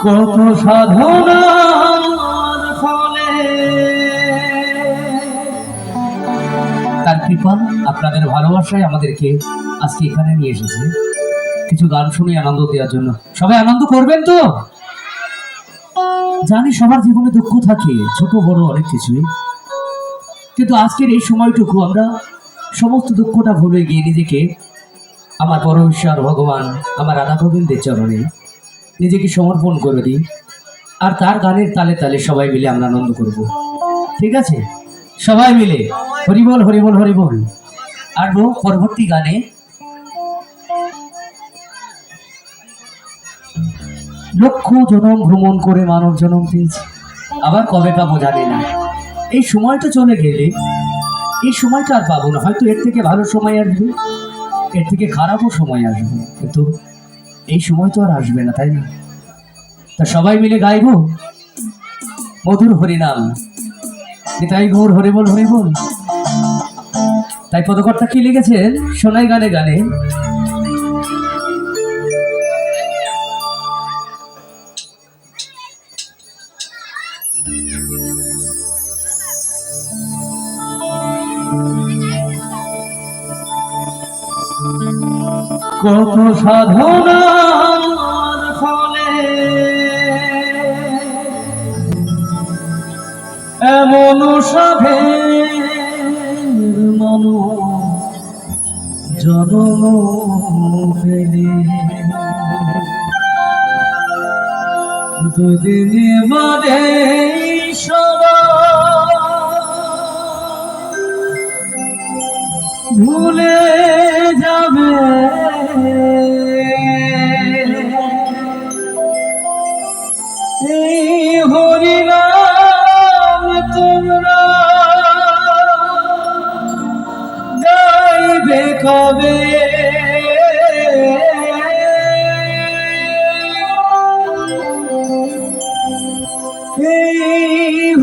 কত সাধনার ফলে তার কৃপা, আপনাদের ভালোবাসায় আমাদেরকে আজকে এখানে নিয়ে এসেছে কিছু গান শুনে আনন্দ দেওয়ার জন্য। সবাই আনন্দ করবেন তো? জানি সবার জীবনে দুঃখ থাকে, ছোট বড় অনেক কিছুই, কিন্তু আজকের এই সময়টুকু আমরা সমস্ত দুঃখটা ভুলে গিয়ে নিজেকে আমার বড় ঈশ্বর ভগবান আমার রাধা গোবিন্দের চরণে নিজেকে সমর্পণ করে দিই, আর তার গানের তালে তালে সবাই মিলে আমরা আনন্দ করব। ঠিক আছে? সবাই মিলে হরিবল হরিবল হরিবল। আর পরবর্তী গানে লক্ষ জনম ভ্রমণ করে মানব জনম পেয়েছি, আবার কবে পাবো জানি না। এই সময়টা চলে গেলে এই সময়টা আর পাবো না, হয়তো এর থেকে ভালো সময় আসবে, এর থেকে খারাপও সময় আসবে, কিন্তু এই সময় তো আর আসবে না, তাই না? তা সবাই মিলে গাইব মধুর হরিনাম, তাই গৌর হরিবল হরিবল। তাই পদকর্তা কি লিখেছেন সোনাই গানে গানে, কত সাধনার ফলে এমন সাধের মন জনম পেলে, দুদিন বাদে ভুলে যাবে এই হরিনাম তোমরা গাইবে কবে? এই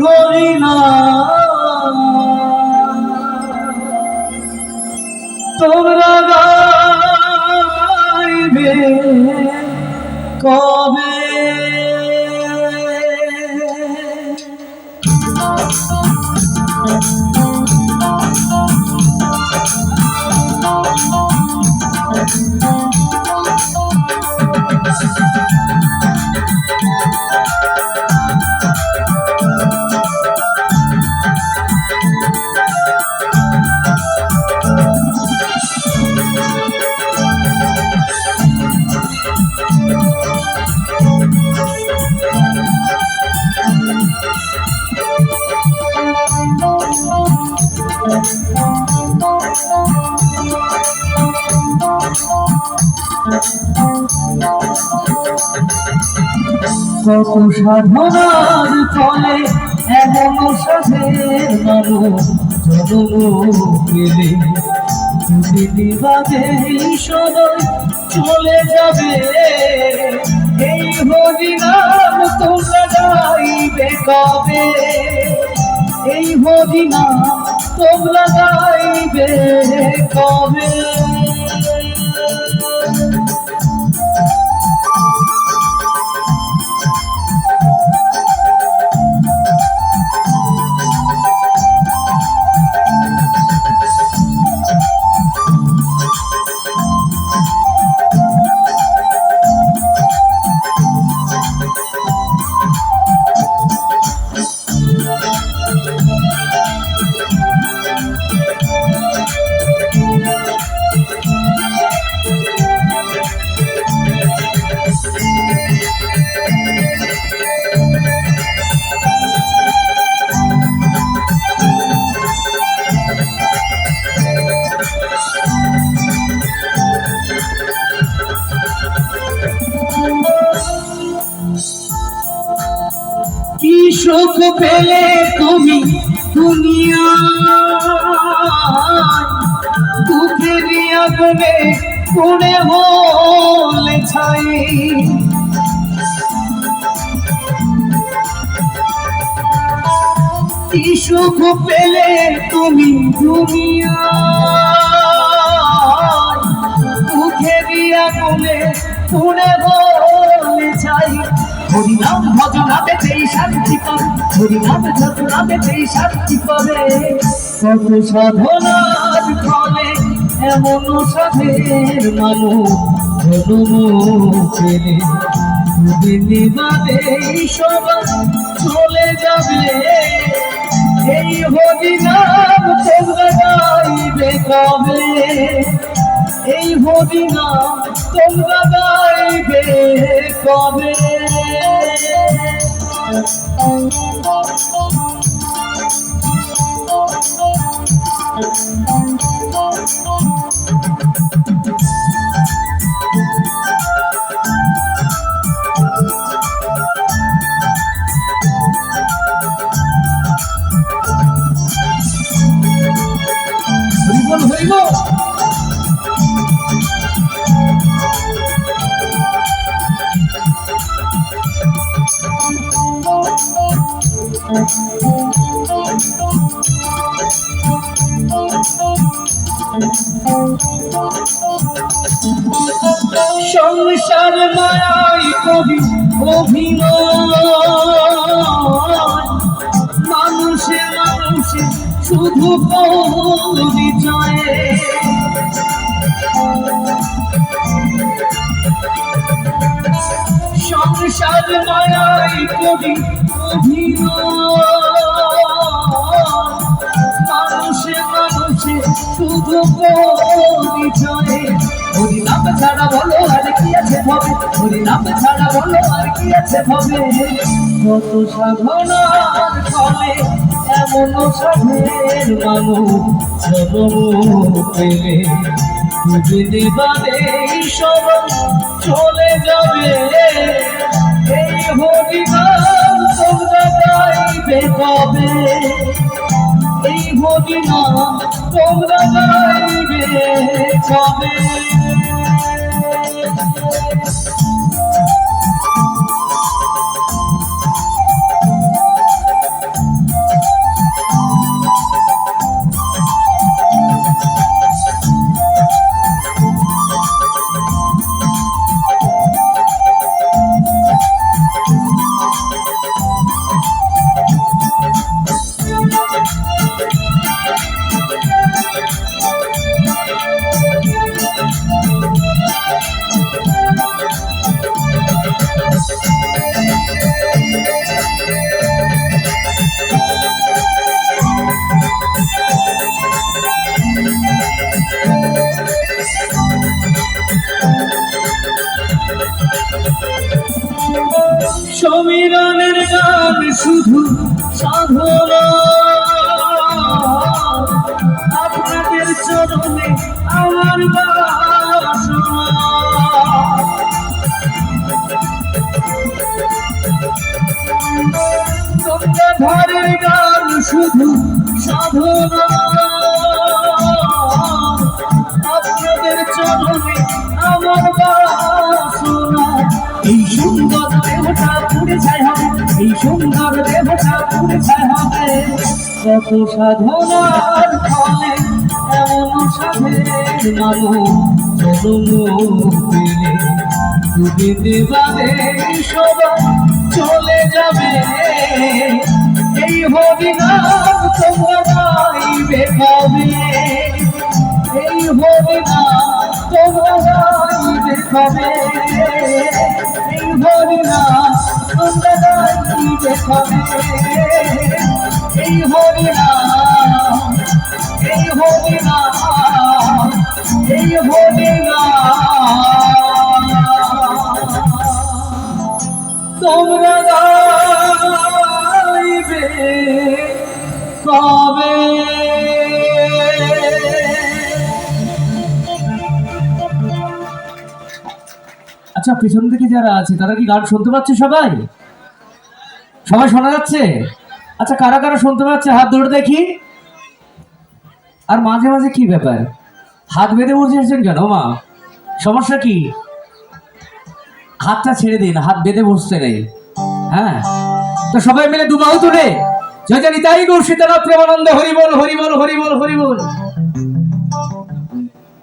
হরিনাম তোমরা গাইবে কবে? কত সাধনার ফলে এমন সাধের মানুষ জনম পেলে, দুদিন বাদে সদয় চলে যাবে এই হরিনাম তোমরা গাইবে কবে? এই হরিনাম তোমরা গাইবে কবে? কি সুখ পেলে তুমি দুনিয়া, দুঃখের আগুনে পুড়ে হলে ছাই। কি সুখ পেলে তুমি দুনিয়া, দুঃখের আগুনে পুড়ে হলে ছাই। হরি নাম ভজনাতেই শান্তি পাবে, হরি নাম ভজনাতেই শান্তি পাবে। কত সাধনার ফলে এমন সাধের মানুষ জন্ম পেলে, দুদিন বাদে সবাই চলে যাবে। এই হরি নাম তোমরা গাইবে কবে, এই হরি নাম তোমরা গাইবে কবে। হরিবল হরিবল। সংসার মায়াই কবি অভিনয়, মানুষে মানুষে শুধু পরিচয়ে। সংসার মায়াই কবি অভিনয়, মানুষে মানুষে শুধু পরিচয়ে। হরি নাম ছাড়া বলো আর কি আছে ভবে, হরি নাম ছাড়া বলো আর কি আছে ভবে। কত সাধনার ফলে এমন সাধের মানুষ জন্ম পেলে, দুদিন বাদে সবাই চলে যাবে। এই হরি নাম তোমরা গাইবে কবে, এই হরি নাম তোমরা গাইবে কবে। সমীরণের গান শুধু সাধনা, আপনাদের চরণে আমার বাসনা। গঙ্গাধারের গান শুধু সাধনা, আপনাদের চরণে আমার বাসনা। এই সুন্দর দেহটা পুড়ে ছাই হবে, এই সুন্দর দেহটা পুড়ে ছাই হবে। কত সাধনার ফলে এমন সাধের মানুষ জন্ম পেলে, দুদিন বাদে সবাই চলে যাবে। এই হরি নাম তোমরা গাইবে কবে, এই হরি নাম তোমরা গাইবে কবে, এই হরি নাম তোমরা গাইবে কবে। এই হরি নাম, এই হরি নাম, এই হরি নাম তোমরা গাইবে কবে। আচ্ছা, পেছন দিকে যারা আছে তারা কি গান শুনতে পাচ্ছে? সবাই সবাই শোনা যাচ্ছে? আচ্ছা, কারা কারা শুনতে পাচ্ছে হাত ধরে দেখি। আর মাঝে মাঝে কি ব্যাপার, হাত বেঁধে বসেছেন কেন মা? সমস্যা কি? হাতটা ছেড়ে দিন, হাত বেঁধে বসতে নেই। হ্যাঁ, তো সবাই মিলে দুবাহু তুলে জয় জয় নিতাই গৌর সীতানাথ প্রেমানন্দ হরি বল হরি বল হরি বল হরি বল।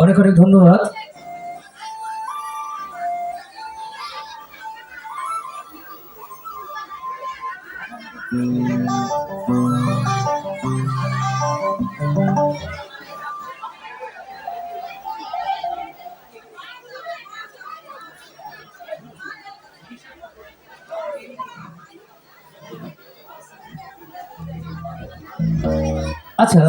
অনেক অনেক ধন্যবাদ। আচ্ছা